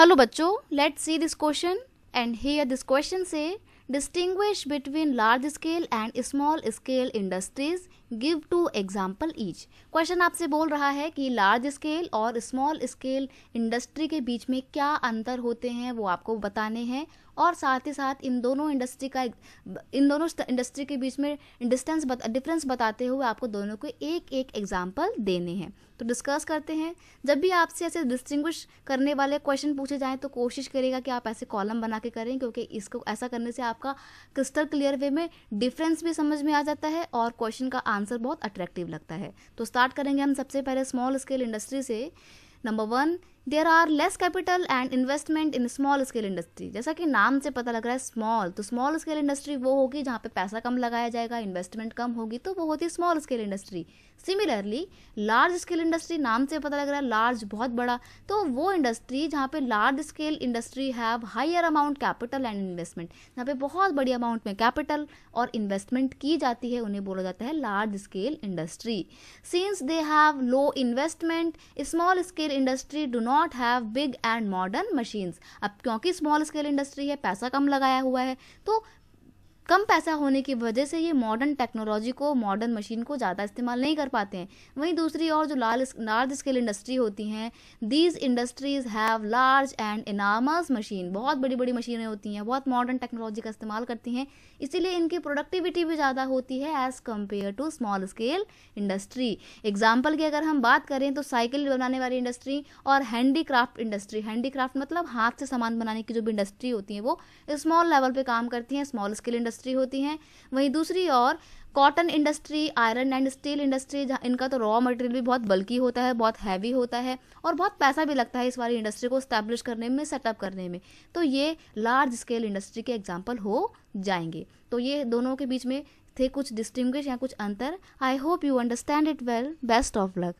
Hello बच्चों, let's see this question and here this question से distinguish between large scale and small scale industries, give 2 example each. Question आपसे बोल रहा है कि लार्ज स्केल और स्मॉल स्केल इंडस्ट्री के बीच में क्या अंतर होते हैं वो आपको बताने हैं, और साथ ही साथ इन दोनों इंडस्ट्री के बीच में डिफरेंस बताते हुए आपको दोनों को एक एक एग्जाम्पल देने हैं। तो डिस्कस करते हैं। जब भी आपसे ऐसे डिस्टिंग्विश करने वाले क्वेश्चन पूछे जाएं तो कोशिश करेगा कि आप ऐसे कॉलम बना के करें, क्योंकि इसको ऐसा करने से आपका क्रिस्टल क्लियर वे में डिफरेंस भी समझ में आ जाता है और क्वेश्चन का आंसर बहुत अट्रैक्टिव लगता है। तो स्टार्ट करेंगे हम सबसे पहले स्मॉल स्केल इंडस्ट्री से। Number 1, there are less capital and investment in small scale industry. जैसा कि नाम से पता लग रहा है स्मॉल, तो स्मॉल स्केल इंडस्ट्री वो होगी जहाँ पे पैसा कम लगाया जाएगा, इन्वेस्टमेंट कम होगी, तो वो होती है small scale industry. Similarly large scale industry, नाम से पता लग रहा है लार्ज बहुत बड़ा, तो वो इंडस्ट्री जहाँ पे large scale industry have higher amount capital and investment, जहाँ पे बहुत बड़ी अमाउंट में कैपिटल और इन्वेस्टमेंट की जाती है, उन्हें बोला जाता है large scale industry. Since they have low investment, small scale industry do not have big and modern machines. अब क्योंकि स्मॉल स्केल इंडस्ट्री है, पैसा कम लगाया हुआ है, तो कम पैसा होने की वजह से ये मॉडर्न टेक्नोलॉजी को, मॉडर्न मशीन को ज़्यादा इस्तेमाल नहीं कर पाते हैं। वहीं दूसरी ओर जो लार्ज स्केल इंडस्ट्री होती हैं, these industries have large and enormous machine, बहुत बड़ी बड़ी मशीनें होती हैं, बहुत मॉडर्न टेक्नोलॉजी का इस्तेमाल करती हैं, इसीलिए इनकी प्रोडक्टिविटी भी ज़्यादा होती है as compare to small scale industry. Example की अगर हम बात करें तो साइकिल बनाने वाली इंडस्ट्री और हैंडीक्राफ्ट इंडस्ट्री, हैंडीक्राफ्ट मतलब हाथ से सामान बनाने की जो भी इंडस्ट्री होती है वो स्मॉल लेवल पे काम करती हैं, स्मॉल स्केल इंडस्ट्री होती हैं। वहीं दूसरी ओर cotton industry, iron and steel industry, जहाँ इनका तो रॉ मटेरियल भी बहुत बल्की होता है, बहुत हैवी होता है और बहुत पैसा भी लगता है इस वाली इंडस्ट्री को स्टैब्लिश करने में, सेटअप करने में, तो ये लार्ज स्केल इंडस्ट्री के एग्जाम्पल हो जाएंगे। तो ये दोनों के बीच में थे कुछ डिस्टिंग्विश या कुछ अंतर। I hope you understand it well. Best of luck.